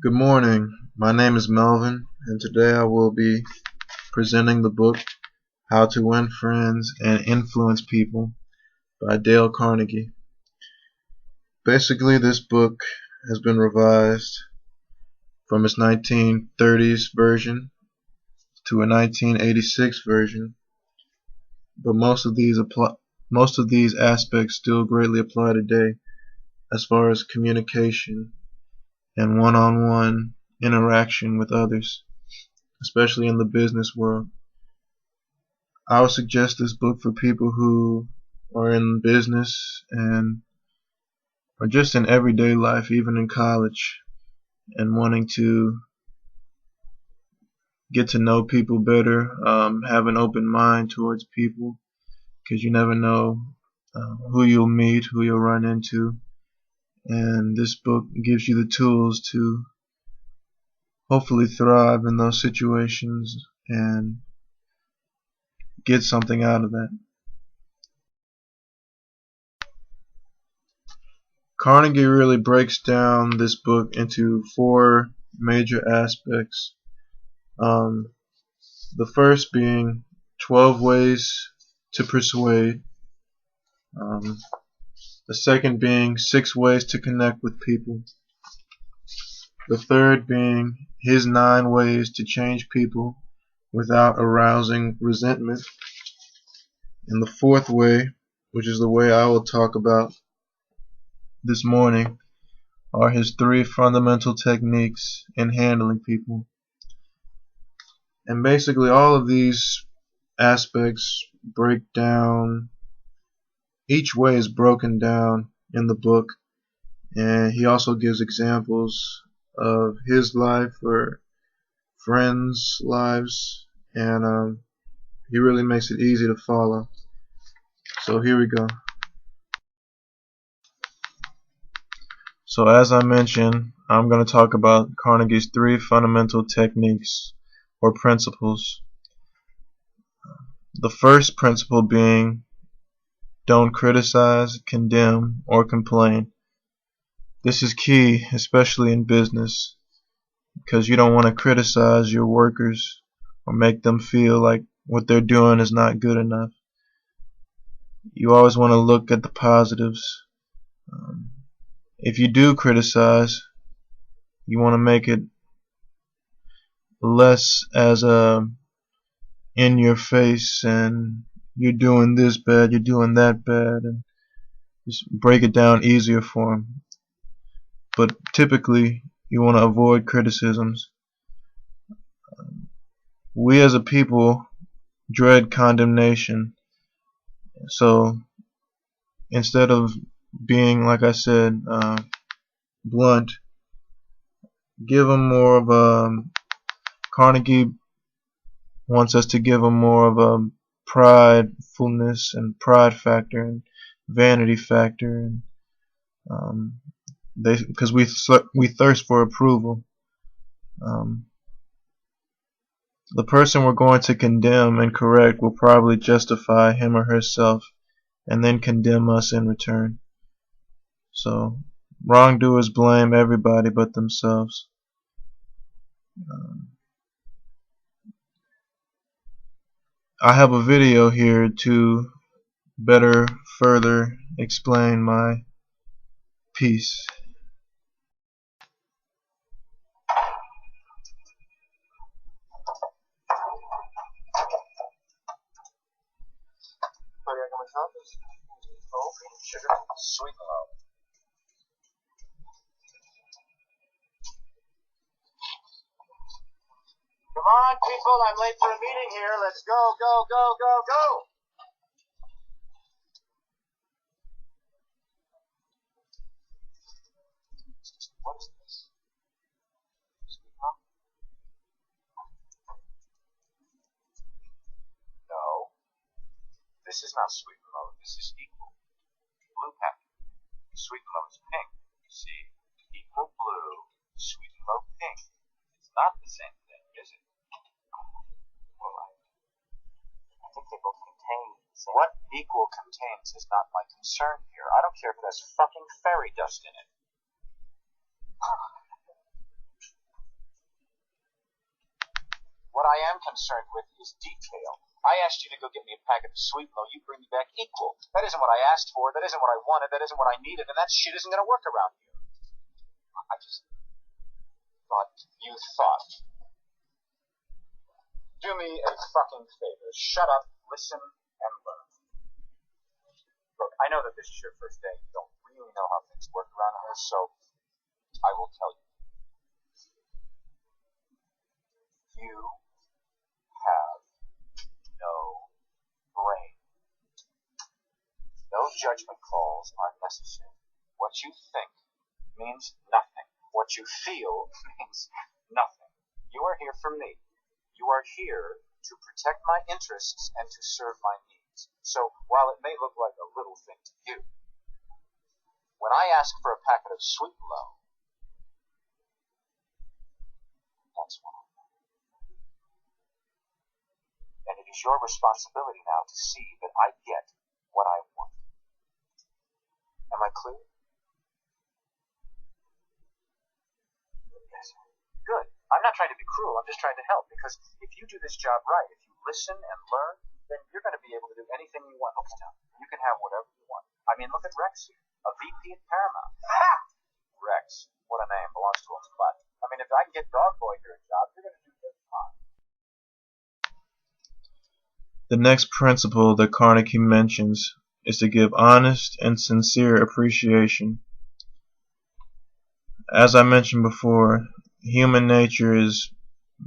Good morning. My name is Melvin, and today I will be presenting the book How to Win Friends and Influence People by Dale Carnegie. Basically, this book has been revised from its 1930s version to a 1986 version, but most of these aspects still greatly apply today as far as communication and one-on-one interaction with others, especially in the business world. I would suggest this book for people who are in business and or just in everyday life, even in college, and wanting to get to know people better, have an open mind towards people, because you never know who you'll meet, who you'll run into, and this book gives you the tools to hopefully thrive in those situations and get something out of that. Carnegie really breaks down this book into four major aspects. The first being 12 ways to persuade. The second being 6 ways to connect with people. The third being his 9 ways to change people without arousing resentment. And the fourth way, which is the way I will talk about this morning, are his 3 fundamental techniques in handling people. And basically all of these aspects break down, each way is broken down in the book, and he also gives examples of his life or friends' lives, and he really makes it easy to follow. So here we go. So as I mentioned, I'm going to talk about Carnegie's 3 fundamental techniques or principles. The first principle being don't criticize, condemn, or complain. This is key, especially in business, because you don't want to criticize your workers or make them feel like what they're doing is not good enough. You always want to look at the positives. If you do criticize, you want to make it less as a in your face and you're doing this bad, you're doing that bad, and just break it down easier for them. But typically you want to avoid criticisms. We as a people dread condemnation, so instead of being, like I said, blunt, give them more of a Carnegie wants us to give them more of a pridefulness and pride factor and vanity factor, and because we thirst for approval. The person we're going to condemn and correct will probably justify him or herself and then condemn us in return. So wrongdoers blame everybody but themselves. I have a video here to better further explain my piece. Sweet and low. Come on, people, I'm late for a meeting here. Let's go, go, go, go, go. What is this? Sweet and low? No. This is not sweet and low. This is equal. Blue packet. Sweet and low is pink. You see, equal blue, sweet and low pink. It's not the same thing, is it? Well, I think they both contain the same. What equal contains is not my concern here. I don't care if there's fucking fairy dust in it. What I am concerned with is detail. I asked you to go get me a packet of Sweet Low. You bring me back Equal. That isn't what I asked for. That isn't what I wanted. That isn't what I needed. And that shit isn't going to work around here. I just thought you thought. Do me a fucking favor. Shut up, listen, and learn. Look, I know that this is your first day. You don't really know how things work around here, so I will tell you. You have no brain. No judgment calls are necessary. What you think means nothing. What you feel means nothing. You are here for me. You are here to protect my interests and to serve my needs. So while it may look like a little thing to you, when I ask for a packet of Sweet Low, that's what I want. And it is your responsibility now to see that I get what I want. Am I clear? Yes. Good. I'm not trying to be cruel. I'm just trying to help. Because if you do this job right, if you listen and learn, then you're going to be able to do anything you want. Okay, now, you can have whatever you want. I mean, look at Rex here. A VP at Paramount. Ha! Rex. What a name. Belongs to a flat. I mean, if I can get Dog Boy here a job, you're going to do just fine. The next principle that Carnegie mentions is to give honest and sincere appreciation. As I mentioned before, human nature is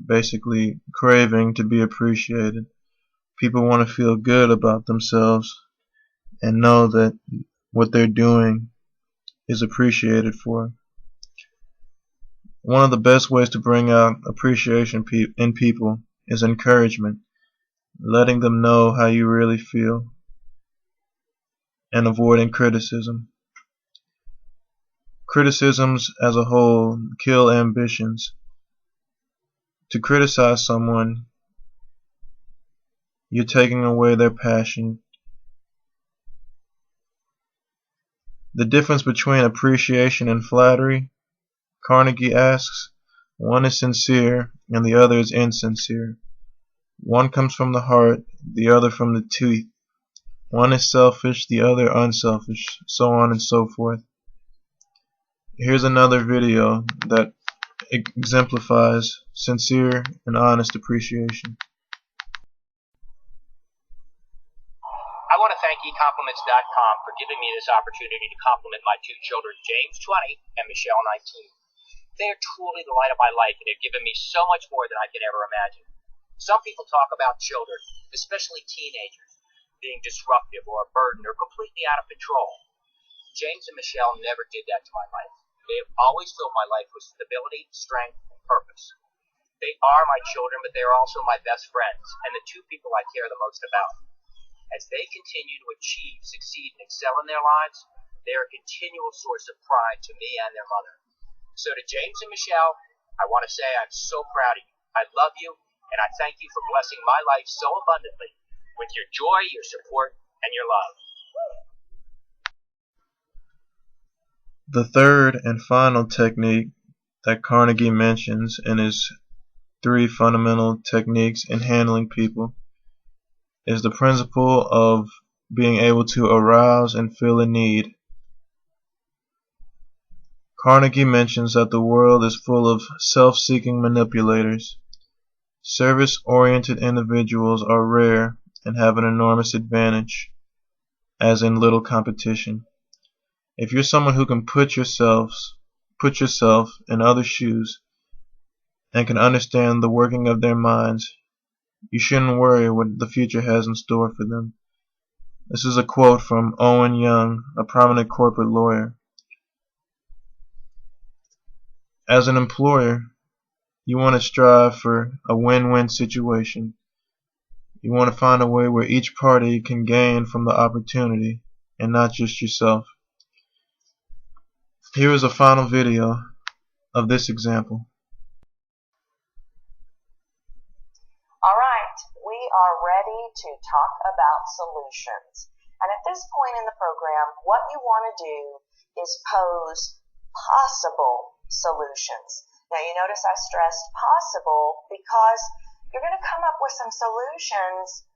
basically craving to be appreciated. People want to feel good about themselves and know that what they're doing is appreciated for. One of the best ways to bring out appreciation in people is encouragement, letting them know how you really feel, and avoiding criticism. Criticisms as a whole kill ambitions. To criticize someone, you're taking away their passion. The difference between appreciation and flattery, Carnegie asks, one is sincere and the other is insincere. One comes from the heart, the other from the teeth. One is selfish, the other unselfish, so on and so forth. Here's another video that exemplifies sincere and honest appreciation. I want to thank ecompliments.com for giving me this opportunity to compliment my two children, James, 20, and Michelle, 19. They are truly the light of my life and have given me so much more than I could ever imagine. Some people talk about children, especially teenagers, being disruptive or a burden or completely out of control. James and Michelle never did that to my life. They have always filled my life with stability, strength, and purpose. They are my children, but they are also my best friends and the two people I care the most about. As they continue to achieve, succeed, and excel in their lives, they are a continual source of pride to me and their mother. So to James and Michelle, I want to say I'm so proud of you. I love you, and I thank you for blessing my life so abundantly with your joy, your support, and your love. The third and final technique that Carnegie mentions in his 3 fundamental techniques in handling people is the principle of being able to arouse and fill a need. Carnegie mentions that the world is full of self-seeking manipulators. Service-oriented individuals are rare and have an enormous advantage, as in little competition. If you're someone who can put yourself in other shoes and can understand the working of their minds, you shouldn't worry what the future has in store for them. This is a quote from Owen Young, a prominent corporate lawyer. As an employer, you want to strive for a win-win situation. You want to find a way where each party can gain from the opportunity and not just yourself. Here is a final video of this example. All right, we are ready to talk about solutions. And at this point in the program, what you want to do is pose possible solutions. Now you notice I stressed possible because you're going to come up with some solutions,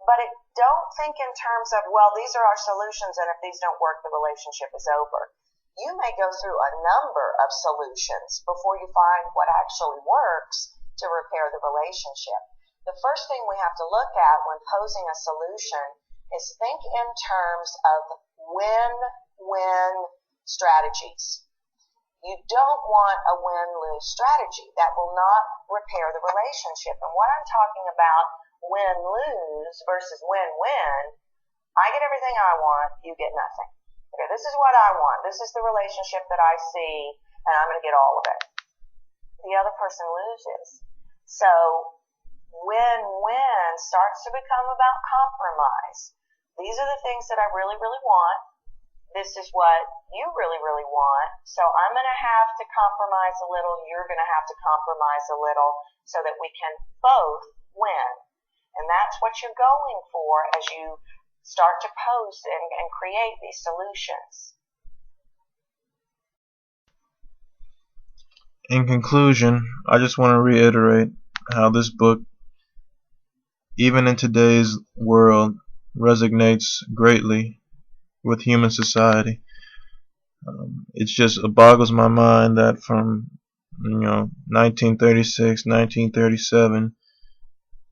but don't think in terms of, well, these are our solutions, and if these don't work, the relationship is over. You may go through a number of solutions before you find what actually works to repair the relationship. The first thing we have to look at when posing a solution is think in terms of win-win strategies. You don't want a win-lose strategy. That will not repair the relationship. And what I'm talking about, win-lose versus win-win, I get everything I want, you get nothing. Okay, this is what I want. This is the relationship that I see, and I'm going to get all of it. The other person loses. So win-win starts to become about compromise. These are the things that I really, really want. This is what you really, really want. So I'm going to have to compromise a little. You're going to have to compromise a little so that we can both win. And that's what you're going for as you start to pose and create these solutions. In conclusion, I just want to reiterate how this book, even in today's world, resonates greatly with human society. It boggles my mind that from 1936, 1937,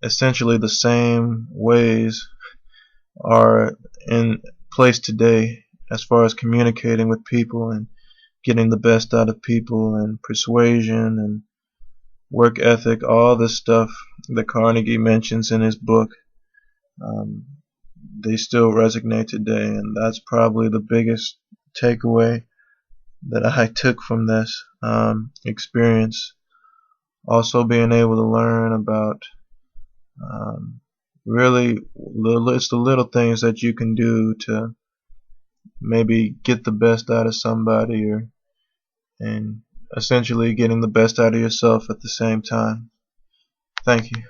essentially the same ways are in place today as far as communicating with people and getting the best out of people, and persuasion and work ethic, all this stuff that Carnegie mentions in his book. They still resonate today, and that's probably the biggest takeaway that I took from this experience. Also being able to learn about really it's the little things that you can do to maybe get the best out of somebody, and essentially getting the best out of yourself at the same time. Thank you.